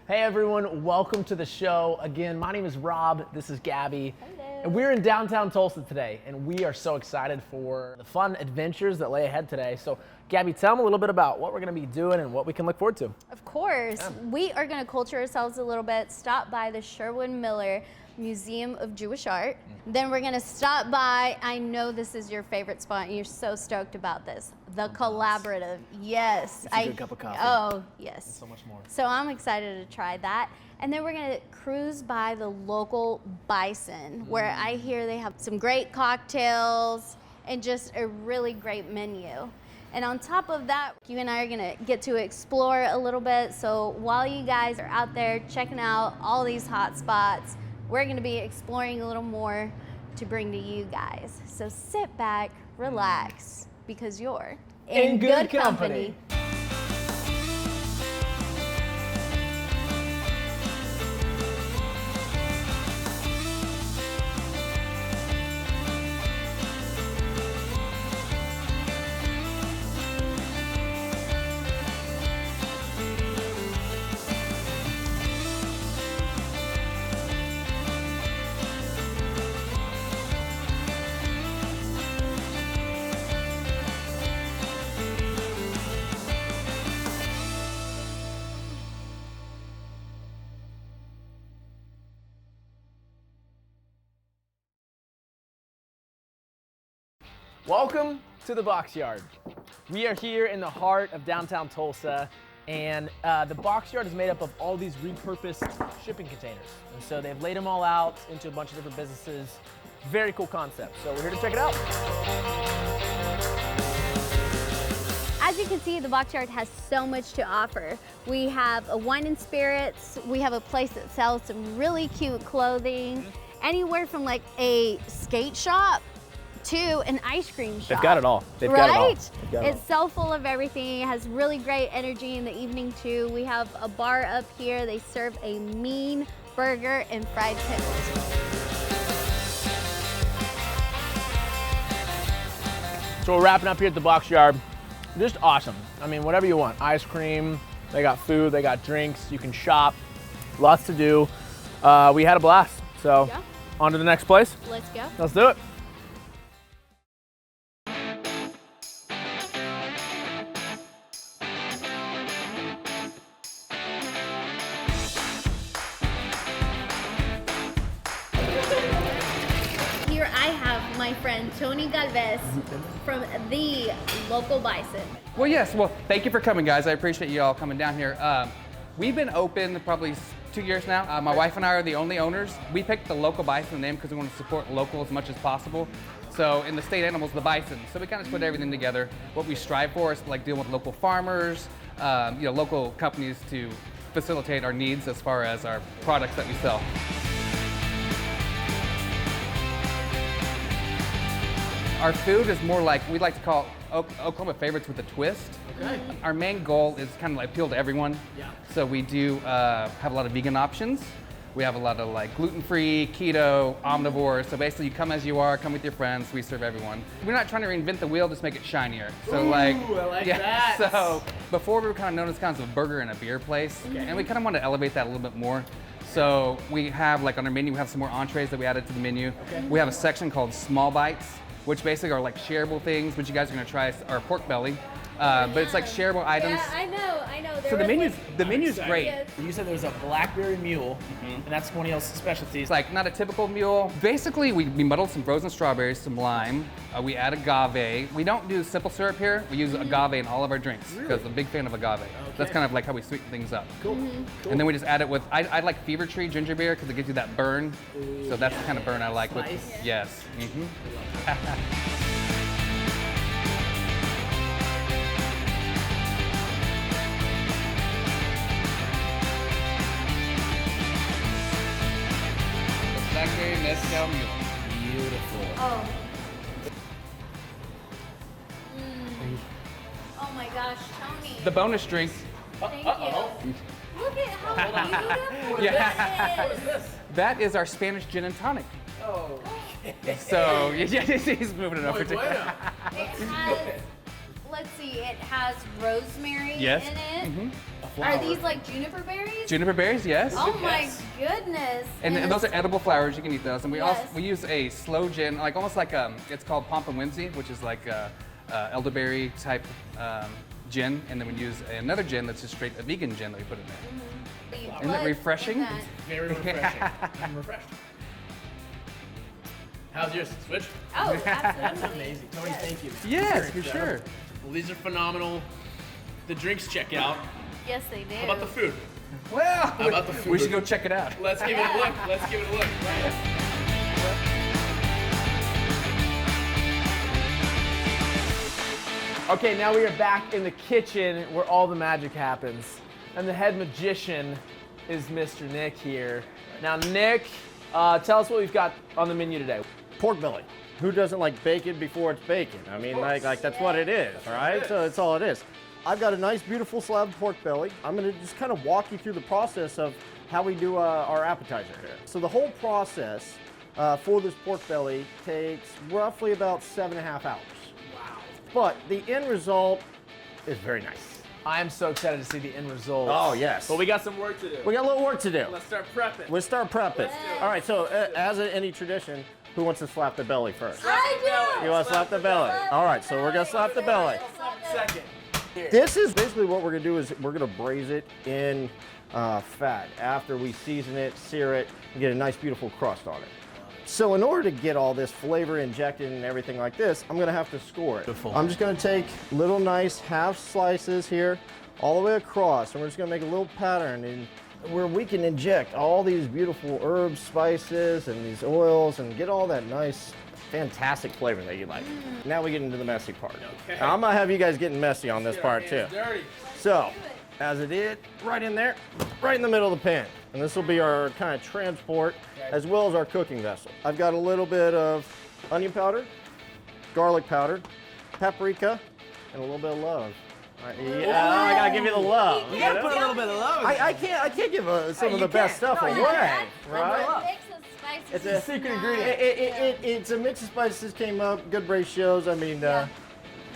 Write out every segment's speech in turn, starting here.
Hey everyone, welcome to the show. Again, my name is Rob, this is Gabby. Hello. And we're in downtown Tulsa today, and we are so excited for the fun adventures that lay ahead today. So Gabby, tell them a little bit about what we're gonna be doing and what we can look forward to. Of course. Yeah. We are gonna culture ourselves a little bit, stop by the Museum of Jewish Art. Then we're gonna stop by, I know this is your favorite spot and you're so stoked about this, TheCollaborative. Yes. It's a good cup of coffee. Oh, yes. And so much more. So I'm excited to try that. And then we're gonna cruise by the Local Bison, where I hear they have some great cocktails and just a really great menu. And on top of that, you and I are gonna get to explore a little bit. So while you guys are out there checking out all these hot spots, we're gonna be exploring a little more to bring to you guys. So sit back, relax, because you're in good company. Welcome to the Boxyard. We are here in the heart of downtown Tulsa, and the Boxyard is made up of all these repurposed shipping containers. And so they've laid them all out into a bunch of different businesses. Very cool concept. So we're here to check it out. As you can see, the Boxyard has so much to offer. We have a wine and spirits. We have a place that sells some really cute clothing. Anywhere from like a skate shop to an ice cream shop. They've got it all. They've right? got it all. They've got it it's so full of everything. It has really great energy in the evening too. We have a bar up here. They serve a mean burger and fried pickles. So we're wrapping up here at the Boxyard. Just awesome. I mean, whatever you want. Ice cream, they got food, they got drinks, you can shop, lots to do. We had a blast. So yeah. On to the next place. Let's go. Let's do it. Here I have my friend Tony Galvez from the Local Bison. Well, yes. Well, thank you for coming, guys. I appreciate you all coming down here. We've been open probably 2 years now. My wife and I are the only owners. We picked the Local Bison name because we want to support local as much as possible. So in the state animals, the bison. So we kind of put everything together. What we strive for is like dealing with local farmers, local companies to facilitate our needs as far as our products that we sell. Our food is more like, we like to call Oklahoma favorites with a twist. Okay. Our main goal is kind of like appeal to everyone. Yeah. So we do have a lot of vegan options. We have a lot of like gluten-free, keto, omnivore. So basically you come as you are, come with your friends, we serve everyone. We're not trying to reinvent the wheel, just make it shinier. So I like that. So before we were kind of known as kind of a burger and a beer place. Okay. And we kind of want to elevate that a little bit more. So we have like on our menu, we have some more entrees that we added to the menu. Okay. We have a section called Small Bites, which basically are like shareable things, which you guys are gonna try our pork belly. But it's like shareable items. Yeah, I know. So the menu's great. You said there's a blackberry mule, and that's one of y'all's specialties. It's like not a typical mule. Basically, we muddled some frozen strawberries, some lime. We add agave. We don't do simple syrup here. We use agave in all of our drinks because I'm a big fan of agave. Okay. That's kind of like how we sweeten things up. Cool. Cool. And then we just add it with, I like Fever Tree ginger beer because it gives you that burn. Ooh, so that's the kind of burn I like. Spice. With. Yes. Blackberry mezcal mule. Beautiful. Oh. Oh my gosh, Tony. The bonus drink. Thank you. Look at how beautiful. Yeah. What is this? That is our Spanish gin and tonic. Oh. So yeah, he's moving it over to. It has, let's see, it has rosemary Yes. in it. A flower. Are these like juniper berries? Juniper berries, yes. Oh my goodness. And those are edible flowers. You can eat those. And we Yes. also use a slow gin, like almost like it's called Pomp and Whimsy, which is like elderberry type gin. And then we use another gin that's just straight a vegan gin that we put in there. Isn't it refreshing? That? Very refreshing. I'm refreshed. How's yours? Switch? Oh, That's absolutely. amazing. Tony, thank you. Yes, for Great sure. job. Well, these are phenomenal. The drinks check out. Yes, they do. How about the food? Well, How about the food? we should go check it out. Let's give it a look. Let's give it a look. Okay, now we are back in the kitchen where all the magic happens. And the head magician is Mr. Nick here. Now, Nick, tell us what we've got on the menu today. Pork belly. Who doesn't like bacon before it's bacon? I mean, like that's what it is, right? So that's all it is. I've got a nice, beautiful slab of pork belly. I'm gonna just kind of walk you through the process of how we do our appetizer here. So the whole process for this pork belly takes roughly about 7.5 hours. Wow. But the end result is very nice. I am so excited to see the end result. Oh, yes. But we got some work to do. We got a little work to do. Let's start prepping. Let's start prepping. Let's do it. All right, so as in any tradition, who wants to slap the belly first? I do. You want to slap the belly? All right, so we're gonna slap the belly. Second. This is basically what we're gonna do is we're gonna braise it in fat after we season it, sear it, and get a nice beautiful crust on it. So in order to get all this flavor injected and everything like this, I'm gonna have to score it. Beautiful. I'm just gonna take little nice half slices here, all the way across, and we're just gonna make a little pattern and where we can inject all these beautiful herbs, spices, and these oils and get all that nice, fantastic flavor that you like. Now we get into the messy part. Okay. Now, I'm gonna have you guys getting messy on this part too. Dirty. So, as it is, right in there, right in the middle of the pan. And this will be our kind of transport as well as our cooking vessel. I've got a little bit of onion powder, garlic powder, paprika, and a little bit of love. Yeah, I gotta give you the love. You gotta put a little bit of love in I can't give some of the you best can't. stuff No, away, you right? Mix of spices. It's a a secret Nice. ingredient. It's a mix of spices came up, good ratios. I mean, Yeah.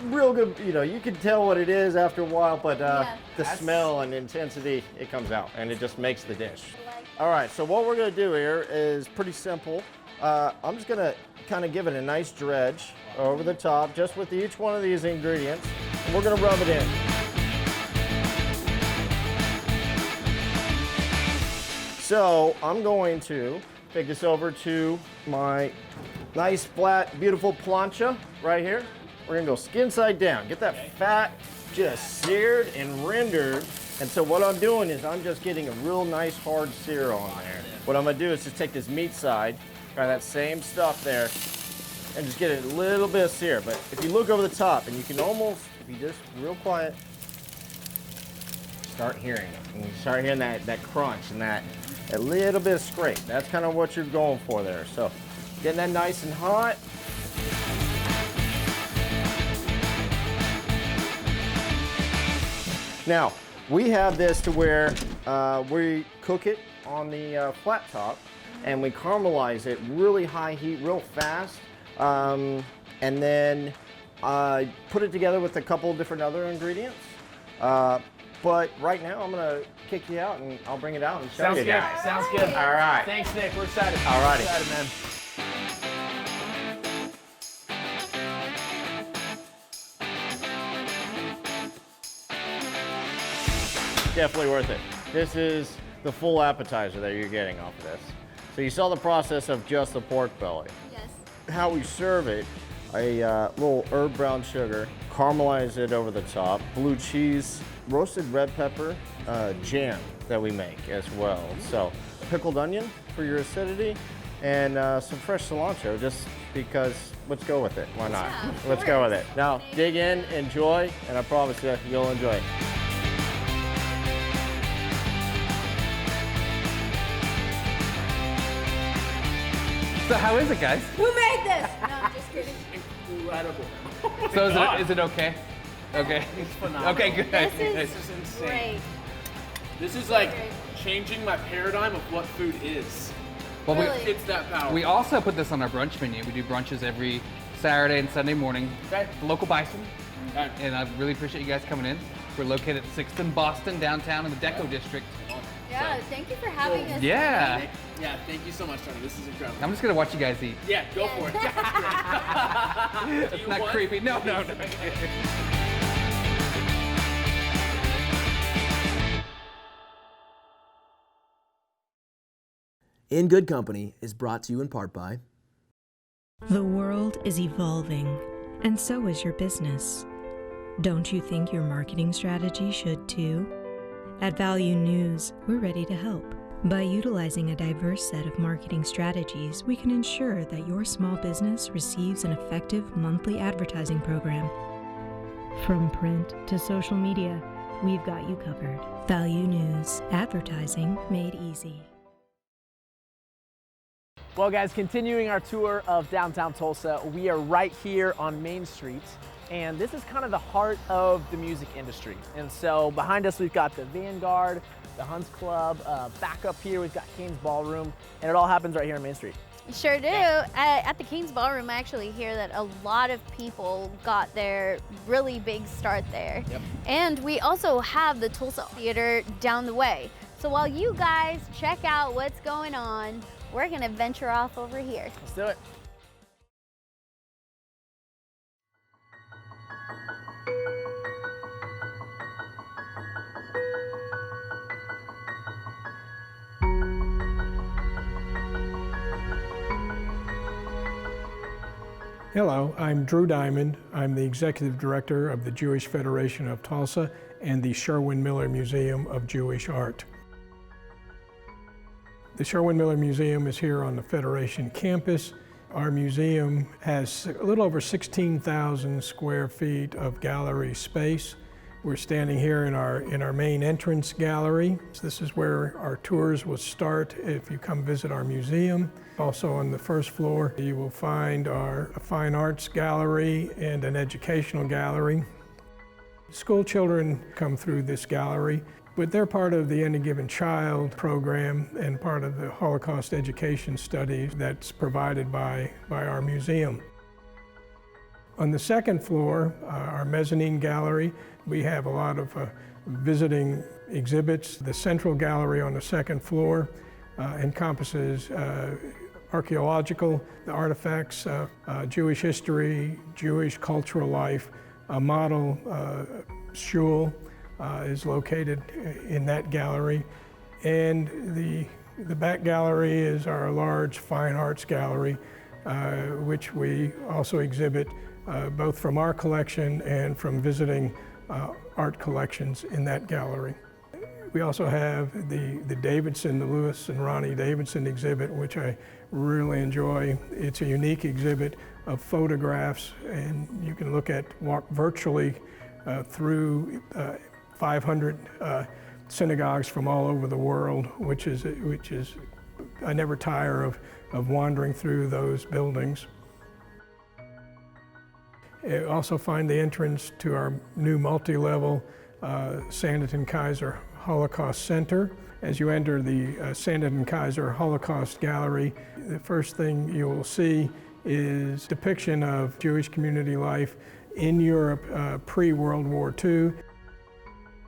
real good. You know, you can tell what it is after a while, but the That's- smell and intensity, it comes out, and it just makes the dish. Like All right, so what we're gonna do here is pretty simple. I'm just gonna kind of give it a nice dredge over the top, just with each one of these ingredients, and we're gonna rub it in. So I'm going to take this over to my nice, flat, beautiful plancha right here. We're gonna go skin side down. Get that fat just seared and rendered. And so what I'm doing is I'm just getting a real nice hard sear on there. What I'm gonna do is just take this meat side, try that same stuff there, and just get a little bit of sear. But if you look over the top, and you can almost, if you just real quiet, start hearing it. And you start hearing that crunch and that a little bit of scrape. That's kind of what you're going for there. So getting that nice and hot. Now, we have this to where we cook it on the flat top and we caramelize it really high heat, real fast. And then put it together with a couple different other ingredients. But right now, I'm gonna kick you out and I'll bring it out and show Sounds you good. guys. Sounds good. All right. Thanks, Nick. We're excited. All righty. We're excited, man. Definitely worth it. This is the full appetizer that you're getting off of this. So you saw the process of just the pork belly. yes. How we serve it, a little herb brown sugar, caramelize it over the top, blue cheese, roasted red pepper, jam that we make as well. So pickled onion for your acidity, and some fresh cilantro just because let's go with it. Why not? Yeah, of Let's go with course. it. Now dig in, enjoy, and I promise you, you'll enjoy it. So how is it, guys? Who made this? No, I'm just kidding. Incredible. So God. is it okay? Okay. It's phenomenal. Okay, good. This This is is insane. great. This is like changing my paradigm of what food is. Well, Really? It's that powerful. we also put this on our brunch menu. We do brunches every Saturday and Sunday morning. Okay. The Local Bison. Okay. And I really appreciate you guys coming in. We're located at 6th and Boston, downtown in the Deco District. Yeah, thank you for having us. Yeah. Yeah, thank you so much, Tony. This is incredible. I'm just gonna watch you guys eat. Yeah, go for it. It's not creepy. No, no, no. In Good Company is brought to you in part by The world is evolving, and so is your business. Don't you think your marketing strategy should too? At Value News, we're ready to help. By utilizing a diverse set of marketing strategies, we can ensure that your small business receives an effective monthly advertising program. From print to social media, we've got you covered. Value News, advertising made easy. Well, guys, continuing our tour of downtown Tulsa, we are right here on Main Street, and this is kind of the heart of the music industry. And so behind us, we've got the Vanguard, the Hunts Club. Back up here, we've got Kane's Ballroom, and it all happens right here on Main Street. Sure do. At the King's Ballroom, I actually hear that a lot of people got their really big start there. Yep. And we also have the Tulsa Theater down the way. So while you guys check out what's going on, we're gonna venture off over here. Let's do it. Hello, I'm Drew Diamond. I'm the Executive Director of the Jewish Federation of Tulsa and the Sherwin Miller Museum of Jewish Art. The Sherwin Miller Museum is here on the Federation campus. Our museum has a little over 16,000 square feet of gallery space. We're standing here in our main entrance gallery. This is where our tours will start if you come visit our museum. Also on the first floor, you will find our fine arts gallery and an educational gallery. School children come through this gallery, but they're part of the Any Given Child program and part of the Holocaust education studies that's provided by our museum. On the second floor, our mezzanine gallery, we have a lot of visiting exhibits. The central gallery on the second floor encompasses archaeological artifacts, Jewish history, Jewish cultural life. A model shul is located in that gallery. And the back gallery is our large fine arts gallery, which we also exhibit both from our collection and from visiting art collections in that gallery. We also have the Davidson, the Lewis and Ronnie Davidson exhibit, which I really enjoy. It's a unique exhibit of photographs, and you can walk virtually through 500 synagogues from all over the world, which is I never tire of wandering through those buildings. You also find the entrance to our new multi-level Sanditon Kaiser Holocaust Center. As you enter the Sanditon Kaiser Holocaust Gallery, the first thing you will see is depiction of Jewish community life in Europe pre-World War II.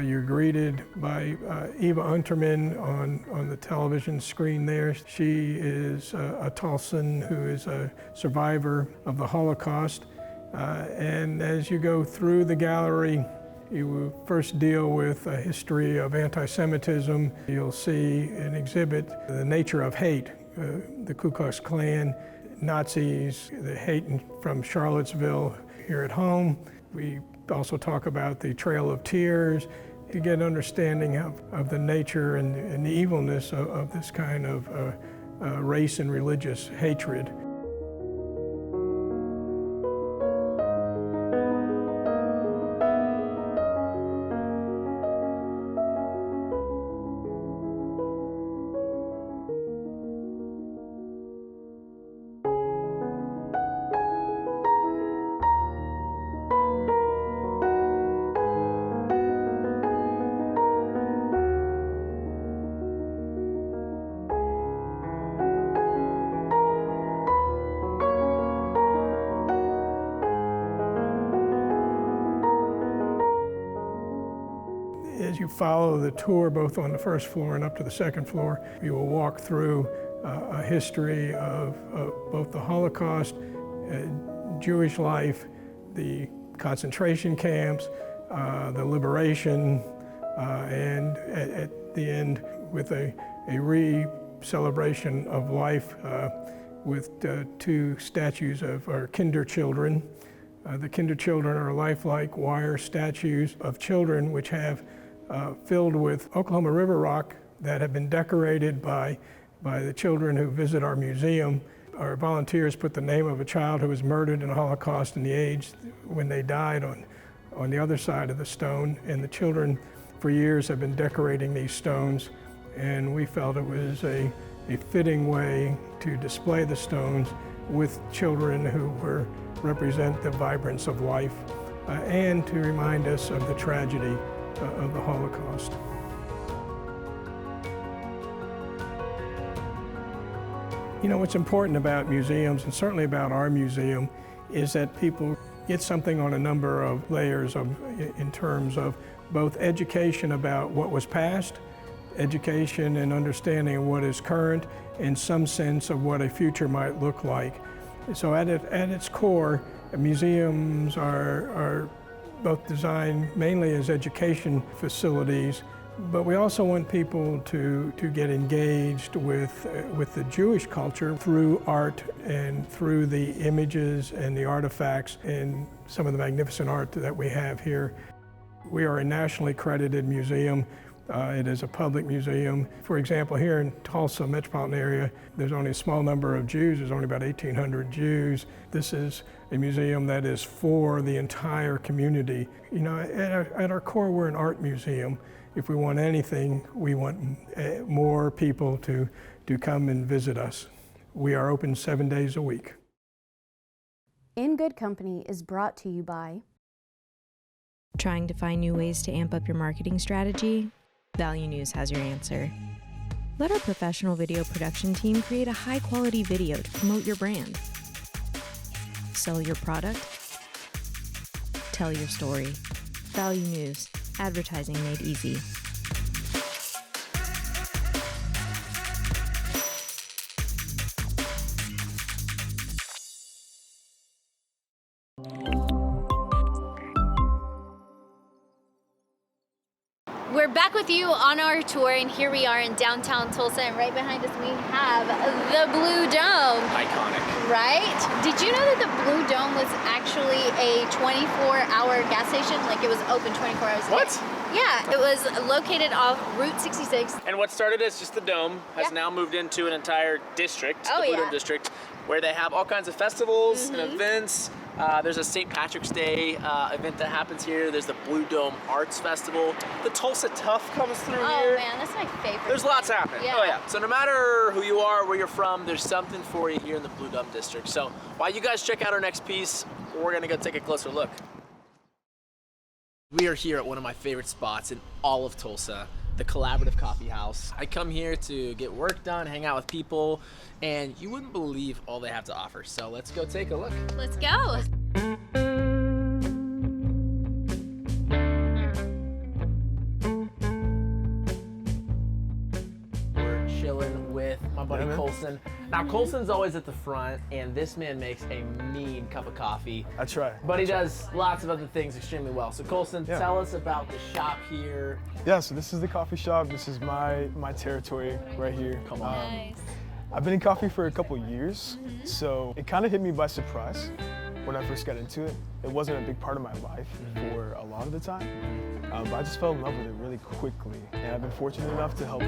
You're greeted by Eva Unterman on the television screen there. She is a Tulsan who is a survivor of the Holocaust. And as you go through the gallery, you will first deal with a history of anti-Semitism. You'll see an exhibit, The Nature of Hate, the Ku Klux Klan, Nazis, the hate from Charlottesville here at home. We also talk about the Trail of Tears to get an understanding of the nature and the evilness of this kind of race and religious hatred. follow the tour both on the first floor and up to the second floor. You will walk through a history of both the Holocaust, Jewish life, the concentration camps, the liberation, and at the end with a re-celebration of life with two statues of our kinder children. The kinder children are lifelike wire statues of children which have filled with Oklahoma River rock that have been decorated by the children who visit our museum. Our volunteers put the name of a child who was murdered in the Holocaust and the age when they died on the other side of the stone, and the children for years have been decorating these stones, and we felt it was a fitting way to display the stones with children who represent the vibrance of life and to remind us of the tragedy of the Holocaust. You know, what's important about museums, and certainly about our museum, is that people get something on a number of layers in terms of both education about what was past, education and understanding of what is current, and some sense of what a future might look like. So at its core, museums are both designed mainly as education facilities, but we also want people to get engaged with the Jewish culture through art and through the images and the artifacts and some of the magnificent art that we have here. We are a nationally accredited museum. It is a public museum. For example, here in Tulsa metropolitan area, there's only a small number of Jews. There's only about 1,800 Jews. This is a museum that is for the entire community. You know, at our core, we're an art museum. If we want anything, we want more people to come and visit us. We are open 7 days a week. In Good Company is brought to you by... Trying to find new ways to amp up your marketing strategy? Value News has your answer. Let our professional video production team create a high-quality video to promote your brand. Sell your product. Tell your story. Value News. Advertising made easy. We're back with you on our tour, and here we are in downtown Tulsa, and right behind us we have the Blue Dome. Iconic. Right? Did you know that the Blue Dome was actually a 24-hour gas station? Like, it was open 24 hours a day. What? Yeah, it was located off Route 66. And what started as just the dome has now moved into an entire district, the Blue Dome District, where they have all kinds of festivals and events. There's a St. Patrick's Day event that happens here. There's the Blue Dome Arts Festival. The Tulsa Tough comes through here. Oh man, that's my favorite. There's lots happening. Yeah. Oh yeah. So no matter who you are, where you're from, there's something for you here in the Blue Dome District. So while you guys check out our next piece, we're gonna go take a closer look. We are here at one of my favorite spots in all of Tulsa, the Collaborative Coffee House. I come here to get work done, hang out with people, and you wouldn't believe all they have to offer. So let's go take a look. Let's go. We're chilling with my buddy Colson. Now Colson's always at the front, and this man makes a mean cup of coffee. That's right. But he does lots of other things extremely well. So Colson, tell us about the shop here. Yeah, so this is the coffee shop. This is my territory right here. Come on. Nice. I've been in coffee for a couple years, so it kind of hit me by surprise when I first got into it. It wasn't a big part of my life for a lot of the time, but I just fell in love with it really quickly. And I've been fortunate enough to help,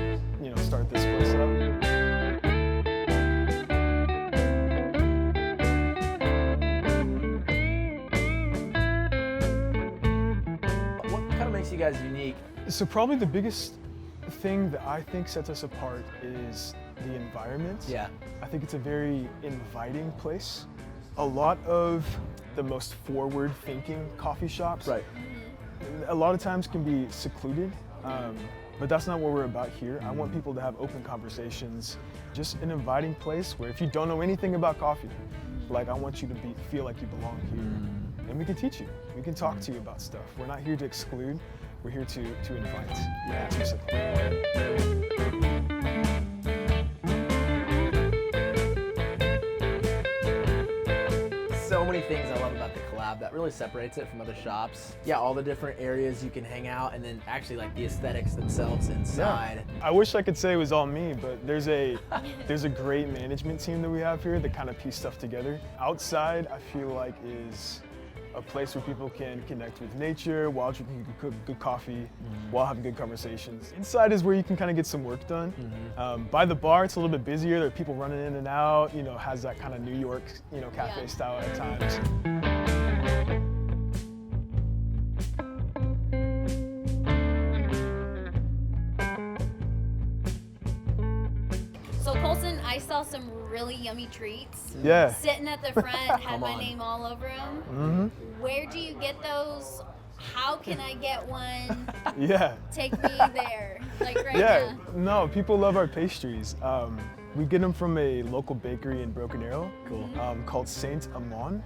start this place up. You guys unique? So probably the biggest thing that I think sets us apart is the environment. Yeah. I think it's a very inviting place. A lot of the most forward-thinking coffee shops, a lot of times can be secluded, but that's not what we're about here. I want people to have open conversations, just an inviting place where if you don't know anything about coffee, I want you to feel like you belong here. And we can teach you. We can talk to you about stuff. We're not here to exclude. we're here to invite, to support. So many things I love about the collab that really separates it from other shops. Yeah, all the different areas you can hang out, and then actually like the aesthetics themselves inside. I wish I could say it was all me, but there's a great management team that we have here that kind of piece stuff together. Outside, I feel like is a place where people can connect with nature while drinking good coffee, while having good conversations. Inside is where you can kind of get some work done. By the bar, it's a little bit busier. There are people running in and out, you know, has that kind of New York, you know, cafe style at times. So Colson, I saw some really yummy treats. Yeah. Sitting at the front, had my name all over them. Where do you get those? How can I get one? Yeah. Take me there, like right now. No, people love our pastries. We get them from a local bakery in Broken Arrow called Saint Amon.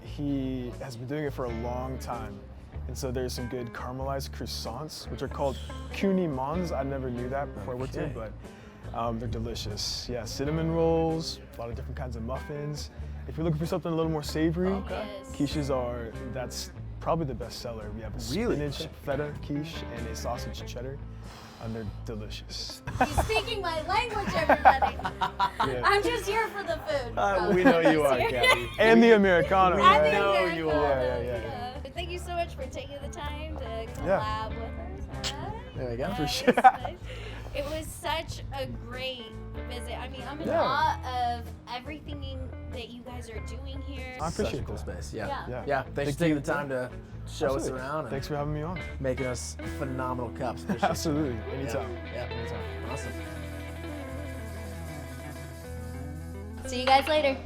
He has been doing it for a long time. And so there's some good caramelized croissants, which are called Cunimons. I never knew that before I worked here, but they're delicious. Yeah, cinnamon rolls, a lot of different kinds of muffins. If you're looking for something a little more savory, quiches that's probably the best seller. We have a spinach feta quiche and a sausage cheddar, and they're delicious. He's speaking my language, everybody. I'm just here for the food. We know you are, Gabby. And the Americano. I Right? think Yeah. Thank you so much for taking the time to collab with us. There we go. For sure. It was such a great visit. I mean, I'm in awe of everything that you guys are doing here. I appreciate Such a cool that. space. Yeah. Yeah. Thanks for taking the time to show us around. And Thanks for having me on. making us phenomenal cups. Appreciate it. Absolutely. Anytime. Yeah, anytime. Awesome. See you guys later.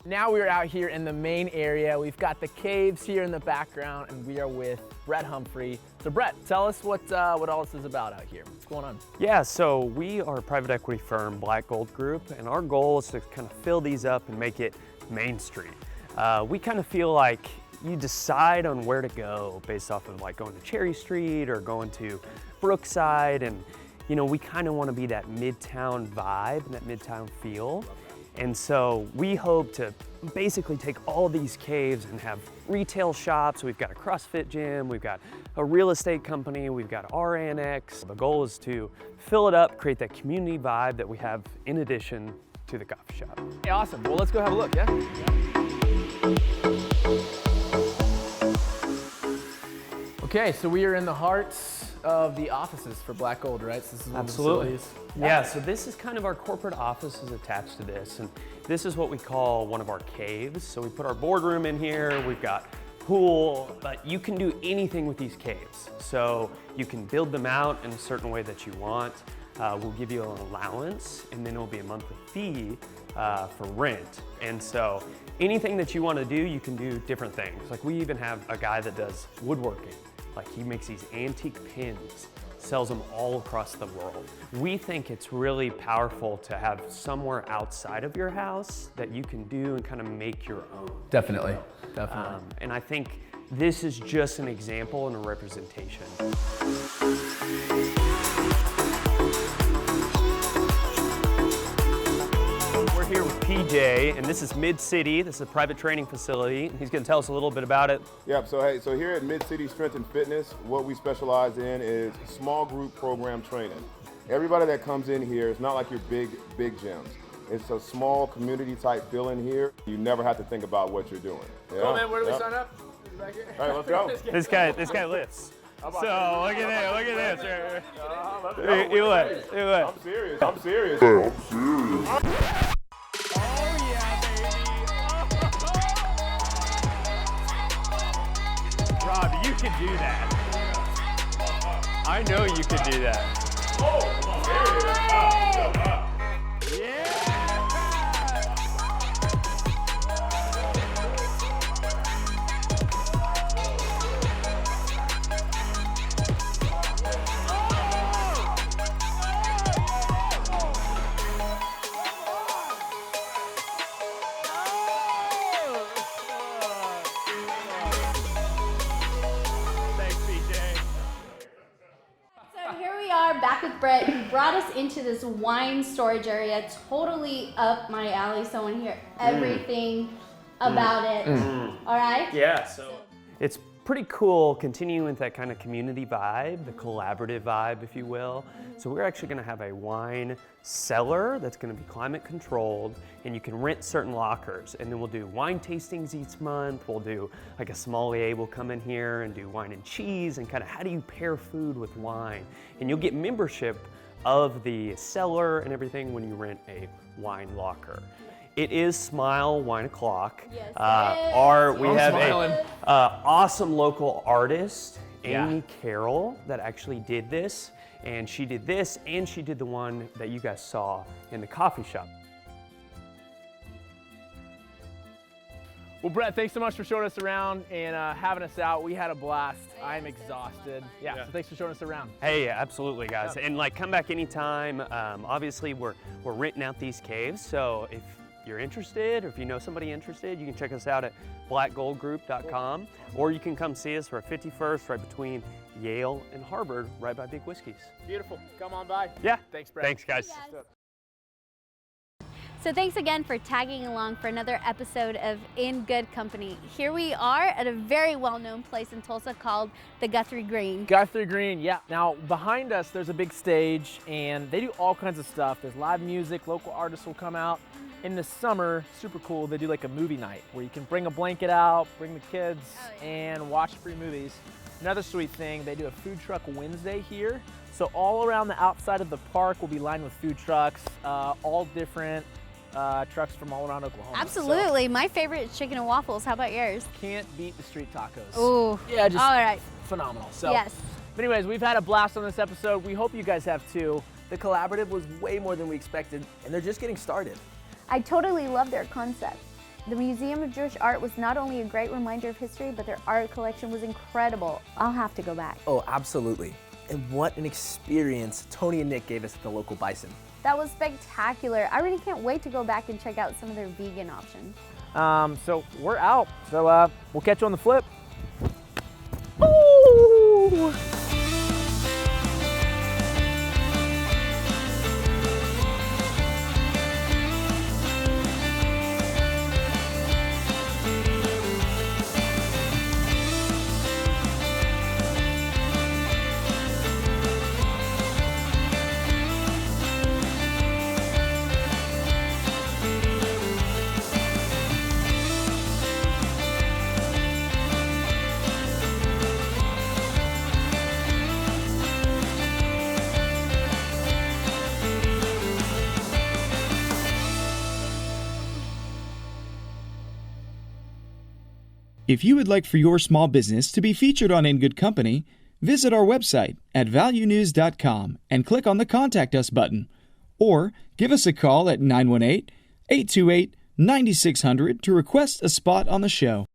Now we're out here in the main area. We've got the caves here in the background, and we are with Brett Humphrey. So Brett, tell us what all this is about out here. What's going on? Yeah, so we are a private equity firm, Black Gold Group, and our goal is to kind of fill these up and make it Main Street. We kind of feel like you decide on where to go based off of like going to Cherry Street or going to Brookside, and you know, we kind of want to be that Midtown vibe and that Midtown feel. And so we hope to basically take all these caves and have retail shops. We've got a CrossFit gym, we've got a real estate company, we've got our annex. The goal is to fill it up, create that community vibe that we have in addition to the coffee shop. Hey, awesome. Well, let's go have a look, yeah? Okay, so we are in the heart of the offices for Black Gold, right? So this is one Absolutely. of the facilities. Yeah, so this is kind of our corporate office is attached to this, and this is what we call one of our caves. So we put our boardroom in here, we've got pool, but you can do anything with these caves. So you can build them out in a certain way that you want. We'll give you an allowance, and then it'll be a monthly fee for rent. And so anything that you want to do, you can do different things. Like we even have a guy that does woodworking. Like he makes these antique pins, sells them all across the world. We think it's really powerful to have somewhere outside of your house that you can do and kind of make your own. Definitely. And I think this is just an example and a representation. We're here with PJ, and this is Mid-City. This is a private training facility. He's going to tell us a little bit about it. Yep, so here at Mid-City Strength and Fitness, what we specialize in is small group program training. Everybody that comes in here, it's not like your big gyms. It's a small community type feel in here. You never have to think about what you're doing. Yeah? Cool, man, where do we sign up? Back here? All right, let's go. This guy lifts. So look at this. I'm serious. Rob, you could do that. I know you could do that. back with Brett, who brought us into this wine storage area, totally up my alley. So I want to hear everything about it. All right? Yeah, so it's pretty cool continuing with that kind of community vibe, the collaborative vibe, if you will. So we're actually gonna have a wine cellar that's gonna be climate controlled, and you can rent certain lockers. And then we'll do wine tastings each month. We'll do like a sommelier will come in here and do wine and cheese and kind of how do you pair food with wine. And you'll get membership of the cellar and everything when you rent a wine locker. It is Smile Wine O'Clock. Yes, We have an awesome local artist, Amy Carroll, that actually did this. And she did this, and she did the one that you guys saw in the coffee shop. Well, Brett, thanks so much for showing us around and having us out. We had a blast. I'm exhausted. Yeah, so thanks for showing us around. Hey, absolutely, guys. And like, come back anytime. Obviously, we're renting out these caves, so if you're interested, or if you know somebody interested, you can check us out at blackgoldgroup.com, or you can come see us. We're at 51st, right between Yale and Harvard, right by Big Whiskies. Beautiful. Come on by. Yeah. Thanks, Brett. Thanks, guys. So thanks again for tagging along for another episode of In Good Company. Here we are at a very well-known place in Tulsa called the Guthrie Green. Guthrie Green, yeah. Now, behind us, there's a big stage, and they do all kinds of stuff. There's live music, local artists will come out. In the summer, super cool, they do like a movie night where you can bring a blanket out, bring the kids, and watch free movies. Another sweet thing, they do a food truck Wednesday here. So all around the outside of the park will be lined with food trucks, all different trucks from all around Oklahoma. Absolutely. So, my favorite is chicken and waffles. How about yours? Can't beat the street tacos. Ooh. Yeah, just all right. Phenomenal. So, yes. But anyways, we've had a blast on this episode. We hope you guys have too. The Collaborative was way more than we expected, and they're just getting started. I totally love their concept. The Museum of Jewish Art was not only a great reminder of history, but their art collection was incredible. I'll have to go back. Oh, absolutely. And what an experience Tony and Nick gave us at the Local Bison. That was spectacular. I really can't wait to go back and check out some of their vegan options. So we're out. So we'll catch you on the flip. Ooh. If you would like for your small business to be featured on In Good Company, visit our website at valuenews.com and click on the Contact Us button. Or give us a call at 918-828-9600 to request a spot on the show.